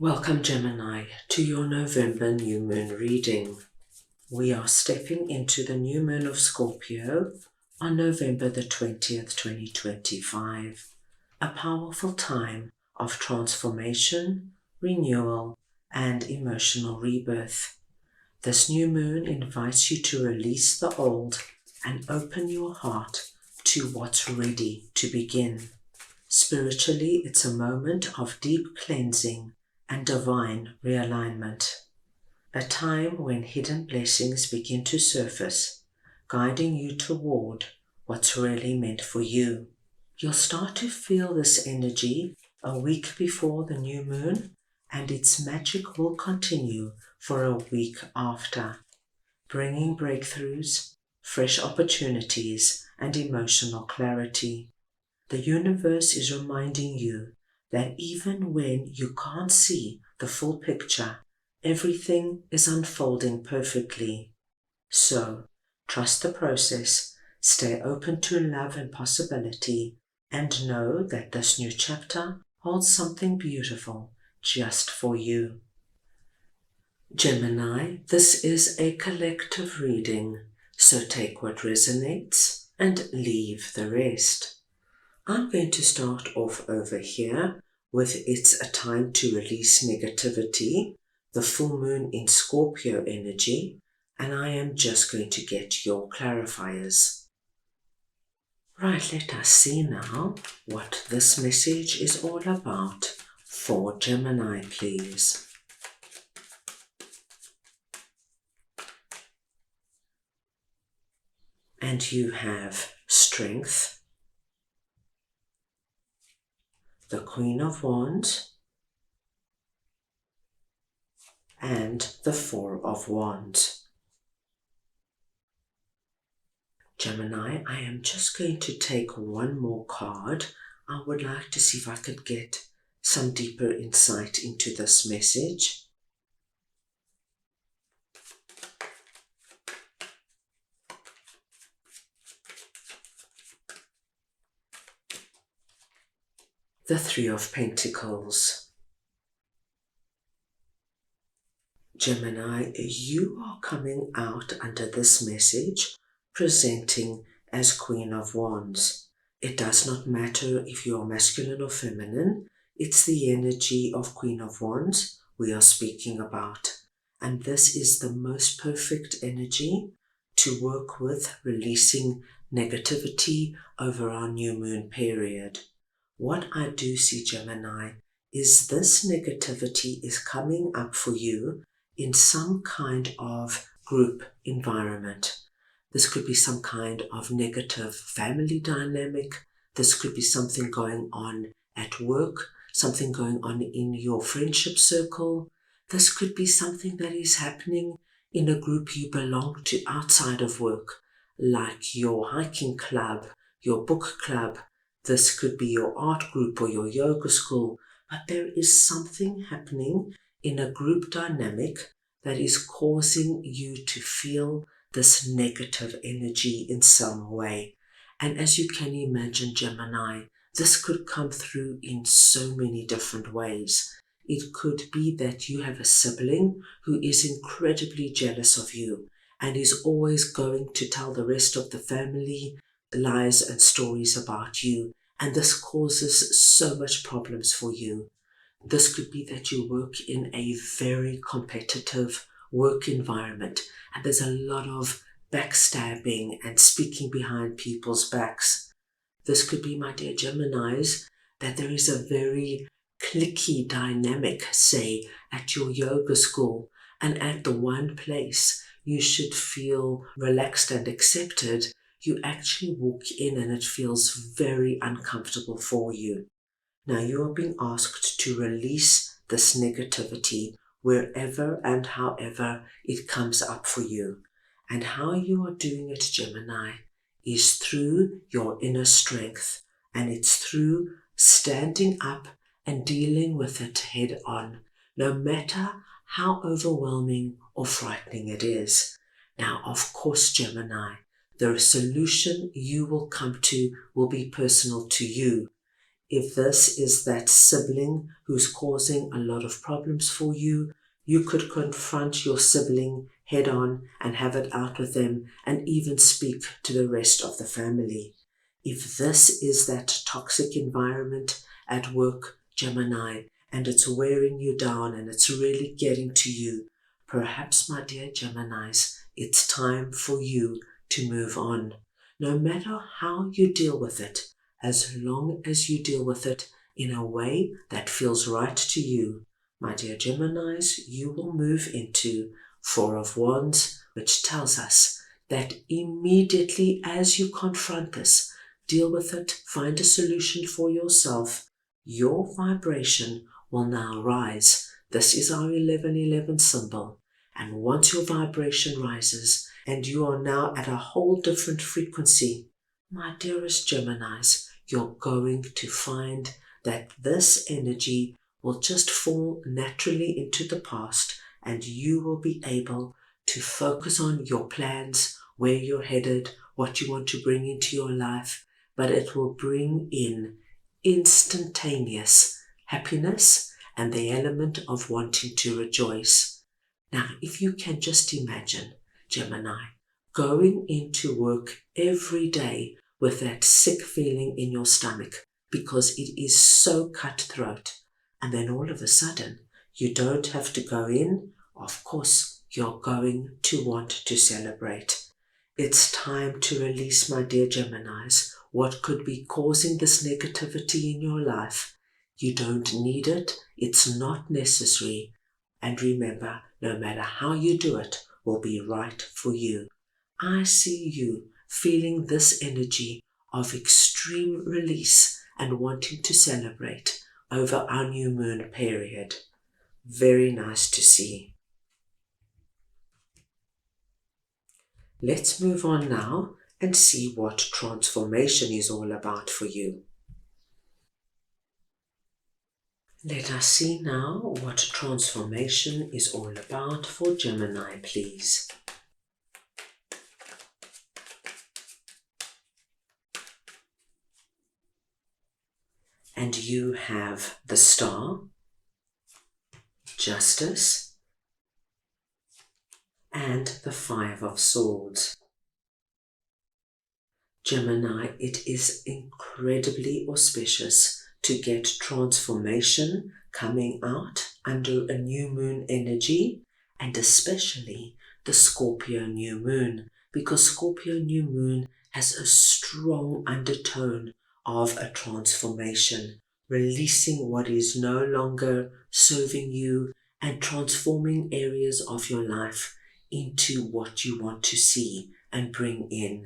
Welcome, Gemini, to your November new moon reading. We are stepping into the new moon of Scorpio on November the 20th, 2025. A powerful time of transformation, renewal, and emotional rebirth. This new moon invites you to release the old and open your heart to what's ready to begin. Spiritually, it's a moment of deep cleansing and divine realignment. A time when hidden blessings begin to surface, guiding you toward what's really meant for you. You'll start to feel this energy a week before the new moon, and its magic will continue for a week after, bringing breakthroughs, fresh opportunities, and emotional clarity. The universe is reminding you that even when you can't see the full picture, everything is unfolding perfectly. So, trust the process, stay open to love and possibility, and know that this new chapter holds something beautiful just for you. Gemini, this is a collective reading, so take what resonates and leave the rest. I'm going to start off over here with it's a time to release negativity, the full moon in Scorpio energy, and I am just going to get your clarifiers. Right, let us see now what this message is all about for Gemini, please. And you have strength, the Queen of Wands, and the Four of Wands. Gemini, I am just going to take one more card. I would like to see if I could get some deeper insight into this message. The Three of Pentacles. Gemini, you are coming out under this message presenting as Queen of Wands. It does not matter if you are masculine or feminine, it's the energy of Queen of Wands we are speaking about. And this is the most perfect energy to work with releasing negativity over our new moon period. What I do see, Gemini, is this negativity is coming up for you in some kind of group environment. This could be some kind of negative family dynamic. This could be something going on at work, something going on in your friendship circle. This could be something that is happening in a group you belong to outside of work, like your hiking club, your book club. This could be your art group or your yoga school, but there is something happening in a group dynamic that is causing you to feel this negative energy in some way. And as you can imagine, Gemini, this could come through in so many different ways. It could be that you have a sibling who is incredibly jealous of you and is always going to tell the rest of the family lies and stories about you, and this causes so much problems for you. This could be that you work in a very competitive work environment and there's a lot of backstabbing and speaking behind people's backs. This could be, my dear Geminis, that there is a very cliquey dynamic, say, at your yoga school, and at the one place you should feel relaxed and accepted, you actually walk in and it feels very uncomfortable for you. Now you are being asked to release this negativity wherever and however it comes up for you. And how you are doing it, Gemini, is through your inner strength, and it's through standing up and dealing with it head on, no matter how overwhelming or frightening it is. Now, of course, Gemini, the solution you will come to will be personal to you. If this is that sibling who's causing a lot of problems for you, you could confront your sibling head on and have it out with them and even speak to the rest of the family. If this is that toxic environment at work, Gemini, and it's wearing you down and it's really getting to you, perhaps, my dear Geminis, it's time for you to move on. No matter how you deal with it, as long as you deal with it in a way that feels right to you, my dear Geminis, you will move into Four of Wands, which tells us that immediately as you confront this, deal with it, find a solution for yourself, your vibration will now rise. This is our 1111 symbol. And once your vibration rises and you are now at a whole different frequency, my dearest Geminis, you're going to find that this energy will just fall naturally into the past and you will be able to focus on your plans, where you're headed, what you want to bring into your life, but it will bring in instantaneous happiness and the element of wanting to rejoice. Now, if you can just imagine, Gemini, going into work every day with that sick feeling in your stomach because it is so cutthroat, and then all of a sudden you don't have to go in, of course you're going to want to celebrate. It's time to release, my dear Geminis, what could be causing this negativity in your life. You don't need it, it's not necessary, and remember, no matter how you do it, will be right for you. I see you feeling this energy of extreme release and wanting to celebrate over our new moon period. Very nice to see. Let's move on now and see what transformation is all about for you. Let us see now what transformation is all about for Gemini, please. And you have the Star, Justice, and the Five of Swords. Gemini, it is incredibly auspicious to get transformation coming out under a new moon energy, and especially the Scorpio new moon, because Scorpio new moon has a strong undertone of a transformation, releasing what is no longer serving you and transforming areas of your life into what you want to see and bring in.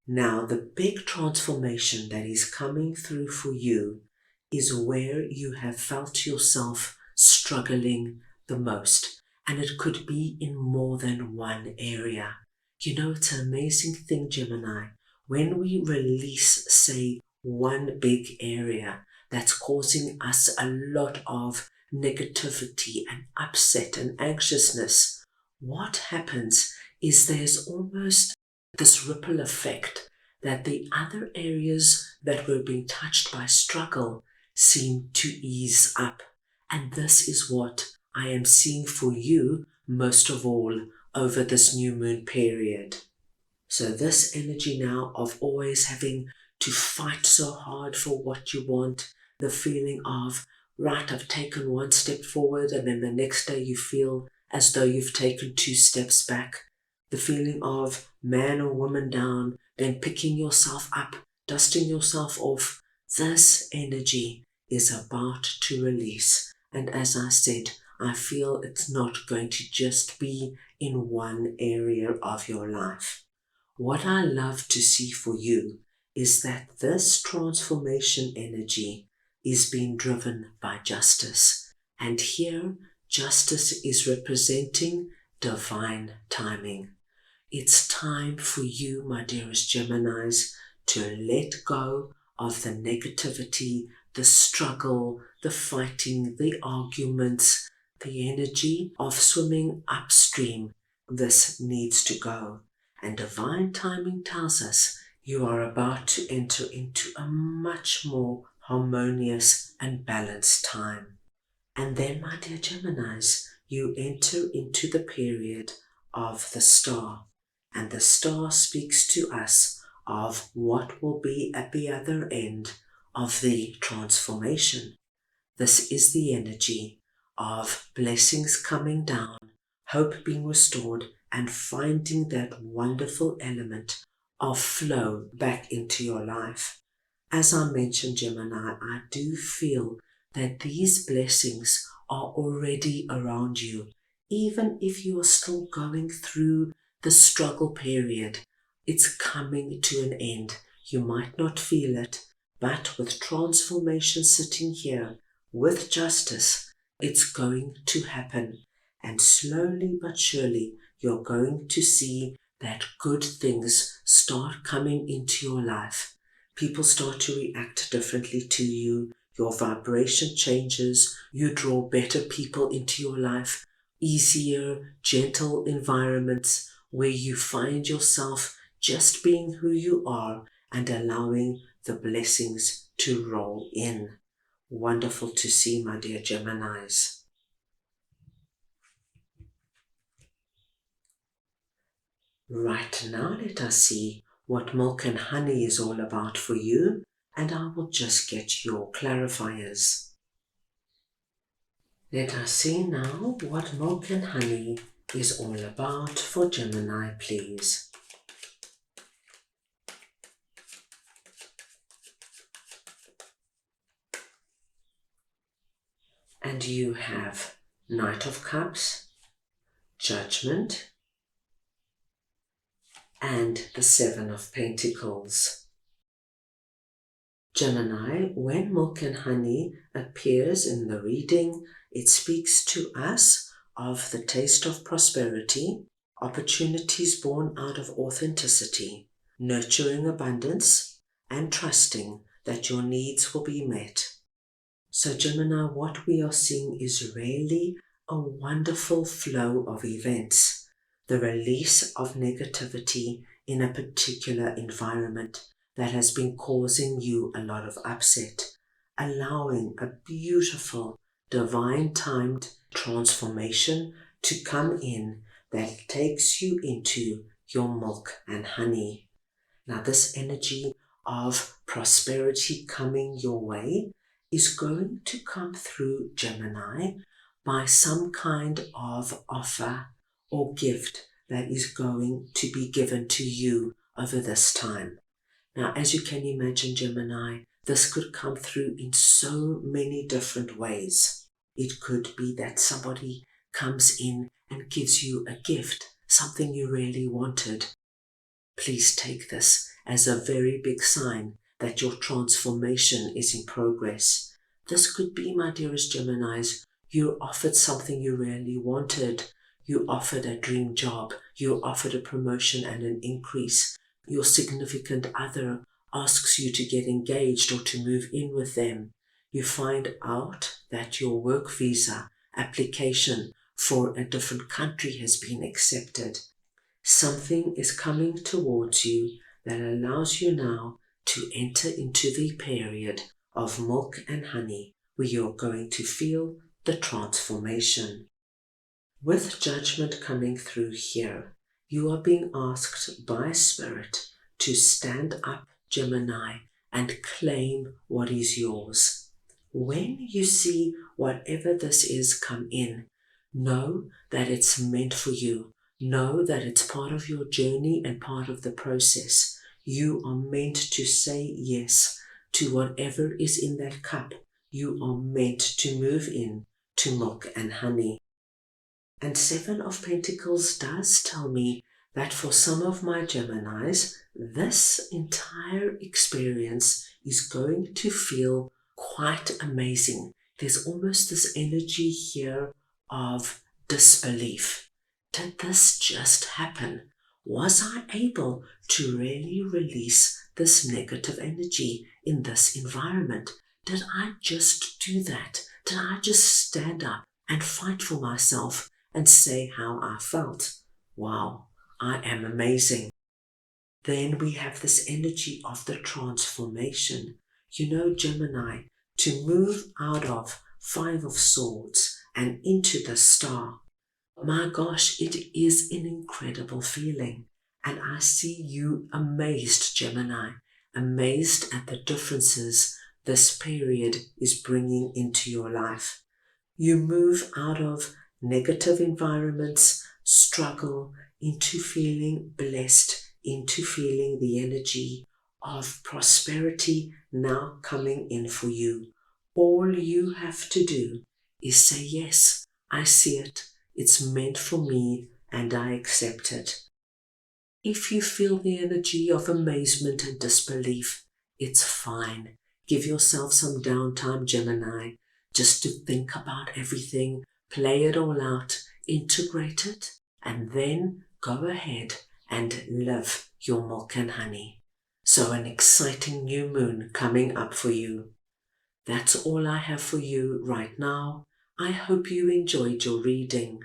Now, the big transformation that is coming through for you is where you have felt yourself struggling the most. And it could be in more than one area. You know, it's an amazing thing, Gemini. When we release, say, one big area that's causing us a lot of negativity and upset and anxiousness, what happens is there's almost this ripple effect that the other areas that were being touched by struggle seem to ease up. And this is what I am seeing for you most of all over this new moon period. So this energy now of always having to fight so hard for what you want, the feeling of, right, I've taken one step forward and then the next day you feel as though you've taken two steps back. The feeling of man or woman down, then picking yourself up, dusting yourself off. This energy is about to release. And as I said, I feel it's not going to just be in one area of your life. What I love to see for you is that this transformation energy is being driven by justice. And here, justice is representing divine timing. It's time for you, my dearest Geminis, to let go of the negativity, the struggle, the fighting, the arguments, the energy of swimming upstream. This needs to go. And divine timing tells us you are about to enter into a much more harmonious and balanced time. And then, my dear Geminis, you enter into the period of the star. And the star speaks to us of what will be at the other end of the transformation. This is the energy of blessings coming down, hope being restored, and finding that wonderful element of flow back into your life. As I mentioned, Gemini, I do feel that these blessings are already around you. Even if you are still going through the struggle period, it's coming to an end. You might not feel it, but with transformation sitting here, with justice, it's going to happen. And slowly but surely, you're going to see that good things start coming into your life. People start to react differently to you. Your vibration changes. You draw better people into your life, easier, gentle environments where you find yourself just being who you are and allowing the blessings to roll in. Wonderful to see, my dear Geminis. Right now, let us see what milk and honey is all about for you, and I will just get your clarifiers. Let us see now what milk and honey is all about for Gemini, please. And you have Knight of Cups, Judgment, and the Seven of Pentacles. Gemini, when milk and honey appears in the reading, it speaks to us of the taste of prosperity, opportunities born out of authenticity, nurturing abundance, and trusting that your needs will be met. So Gemini, what we are seeing is really a wonderful flow of events, the release of negativity in a particular environment that has been causing you a lot of upset, allowing a beautiful, divine-timed transformation to come in that takes you into your milk and honey. Now, this energy of prosperity coming your way is going to come through, Gemini, by some kind of offer or gift that is going to be given to you over this time. Now, as you can imagine, Gemini, this could come through in so many different ways. It could be that somebody comes in and gives you a gift, something you really wanted. Please take this as a very big sign that your transformation is in progress. This could be, my dearest Geminis, you offered something you really wanted. You offered a dream job. You offered a promotion and an increase. Your significant other asks you to get engaged or to move in with them. You find out that your work visa application for a different country has been accepted. Something is coming towards you that allows you now to enter into the period of milk and honey, where you're going to feel the transformation. With judgment coming through here, you are being asked by Spirit to stand up, Gemini, and claim what is yours. When you see whatever this is come in, know that it's meant for you. Know that it's part of your journey and part of the process. You are meant to say yes to whatever is in that cup. You are meant to move in to milk and honey. And Seven of Pentacles does tell me that for some of my Geminis, this entire experience is going to feel quite amazing. There's almost this energy here of disbelief. Did this just happen? Was I able to really release this negative energy in this environment? Did I just do that? Did I just stand up and fight for myself and say how I felt? Wow, I am amazing. Then we have this energy of the transformation. Gemini, to move out of Five of Swords and into the Star. My gosh, it is an incredible feeling. And I see you amazed, Gemini, amazed at the differences this period is bringing into your life. You move out of negative environments, struggle, into feeling blessed, into feeling the energy of prosperity now coming in for you. All you have to do is say, yes, I see it. It's meant for me and I accept it. If you feel the energy of amazement and disbelief, it's fine. Give yourself some downtime, Gemini, just to think about everything, play it all out, integrate it, and then go ahead and live your milk and honey. So an exciting new moon coming up for you. That's all I have for you right now. I hope you enjoyed your reading.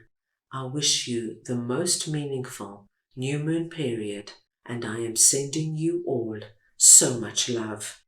I wish you the most meaningful new moon period, and I am sending you all so much love.